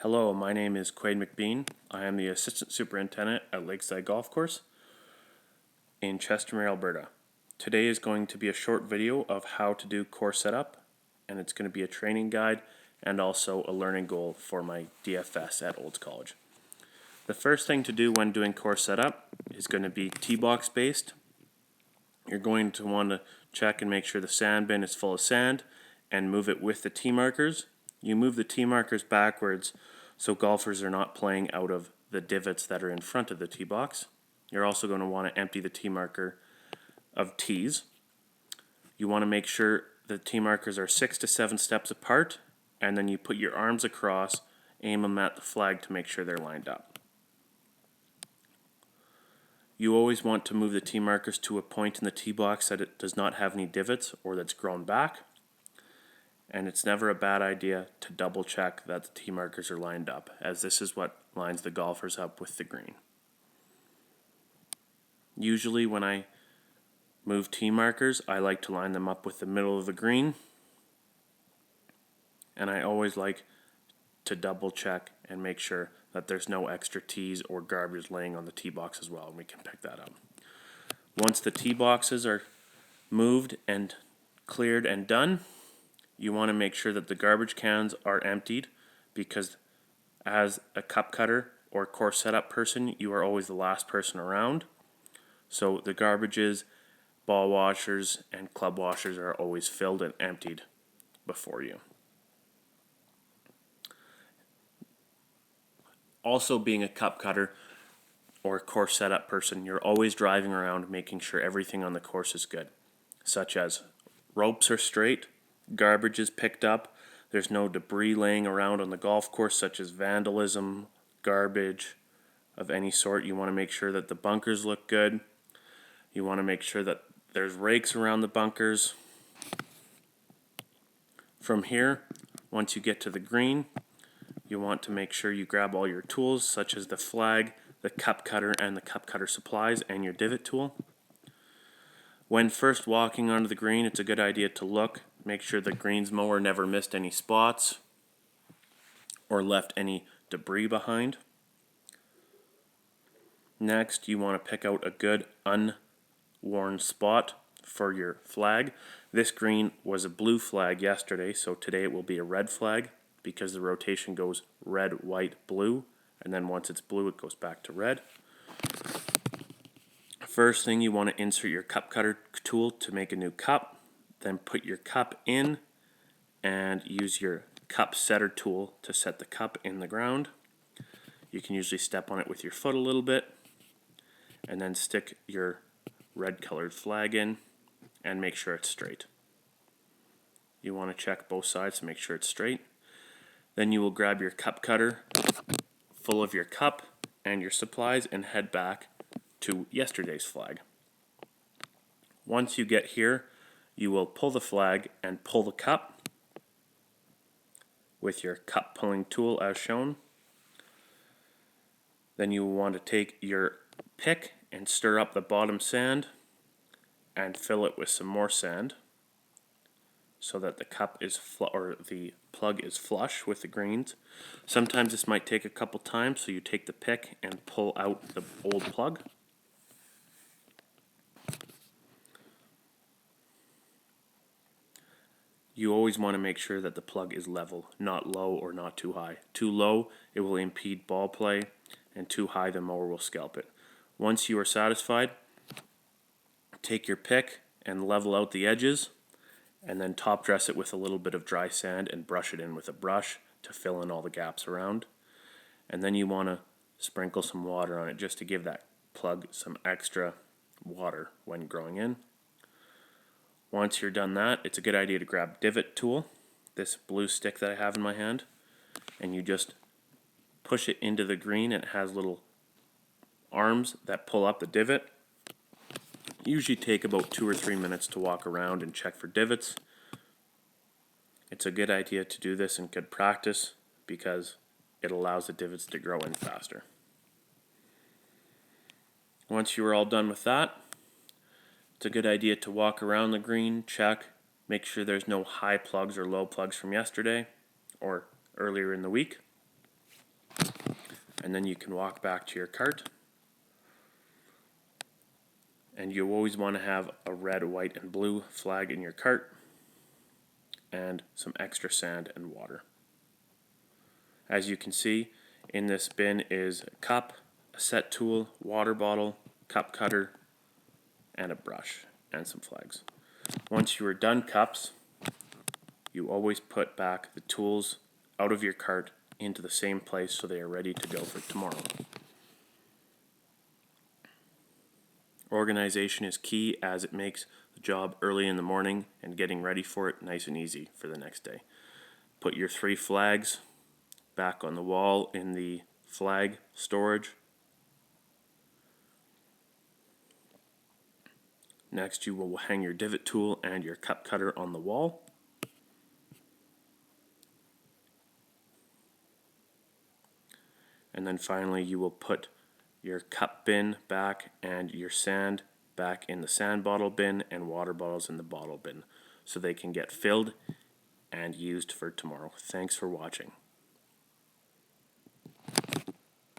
Hello, my name is Quaid McBean. I am the Assistant Superintendent at Lakeside Golf Course in Chestermere, Alberta. Today is going to be a short video of how to do course setup, and it's going to be a training guide and also a learning goal for my DFS at Olds College. The first thing to do when doing course setup is going to be tee box based. You're going to want to check and make sure the sand bin is full of sand and move it with the tee markers. You move the tee markers backwards so golfers are not playing out of the divots that are in front of the tee box. You're also going to want to empty the tee marker of tees. You want to make sure the tee markers are 6 to 7 steps apart, and then you put your arms across, aim them at the flag to make sure they're lined up. You always want to move the tee markers to a point in the tee box that it does not have any divots or that's grown back. And it's never a bad idea to double check that the tee markers are lined up, as this is what lines the golfers up with the green. Usually when I move tee markers, I like to line them up with the middle of the green, and I always like to double check and make sure that there's no extra tees or garbage laying on the tee box as well, and we can pick that up. Once the tee boxes are moved and cleared and done, you want to make sure that the garbage cans are emptied, because as a cup cutter or course setup person, you are always the last person around. So the garbages, ball washers, and club washers are always filled and emptied before you. Also, being a cup cutter or course setup person, you're always driving around making sure everything on the course is good, such as ropes are straight, garbage is picked up, there's no debris laying around on the golf course such as vandalism, garbage of any sort. You want to make sure that the bunkers look good. You want to make sure that there's rakes around the bunkers. From here, once you get to the green, you want to make sure you grab all your tools such as the flag, the cup cutter, and the cup cutter supplies, and your divot tool. When first walking onto the green, it's a good idea to look. Make sure the greens mower never missed any spots or left any debris behind. Next, you want to pick out a good unworn spot for your flag. This green was a blue flag yesterday, so today it will be a red flag, because the rotation goes red, white, blue, and then once it's blue, it goes back to red. First thing, you want to insert your cup cutter tool to make a new cup. Then put your cup in and use your cup setter tool to set the cup in the ground. You can usually step on it with your foot a little bit, and then stick your red colored flag in and make sure it's straight. You want to check both sides to make sure it's straight. Then you will grab your cup cutter full of your cup and your supplies and head back to yesterday's flag. Once you get here, you will pull the flag and pull the cup with your cup pulling tool as shown. Then you will want to take your pick and stir up the bottom sand and fill it with some more sand so that the cup is the plug is flush with the greens. Sometimes this might take a couple times, so you take the pick and pull out the old plug. You always want to make sure that the plug is level, not low or not too high. Too low, it will impede ball play, and too high, the mower will scalp it. Once you are satisfied, take your pick and level out the edges, and then top dress it with a little bit of dry sand and brush it in with a brush to fill in all the gaps around. And then you want to sprinkle some water on it just to give that plug some extra water when growing in. Once you're done that, it's a good idea to grab divot tool, this blue stick that I have in my hand, and you just push it into the green, and it has little arms that pull up the divot. Usually take about 2 or 3 minutes to walk around and check for divots. It's a good idea to do this in good practice because it allows the divots to grow in faster. Once you are all done with that, it's a good idea to walk around the green, check, make sure there's no high plugs or low plugs from yesterday or earlier in the week. and then you can walk back to your cart. And you always want to have a red, white, and blue flag in your cart and some extra sand and water. As you can see, in this bin is a cup, a set tool, water bottle, cup cutter, and a brush, and some flags. Once you are done cups, you always put back the tools out of your cart into the same place so they are ready to go for tomorrow. Organization is key as it makes the job early in the morning and getting ready for it nice and easy for the next day. Put your 3 flags back on the wall in the flag storage. Next, you will hang your divot tool and your cup cutter on the wall. And then finally, you will put your cup bin back and your sand back in the sand bottle bin and water bottles in the bottle bin so they can get filled and used for tomorrow. Thanks for watching.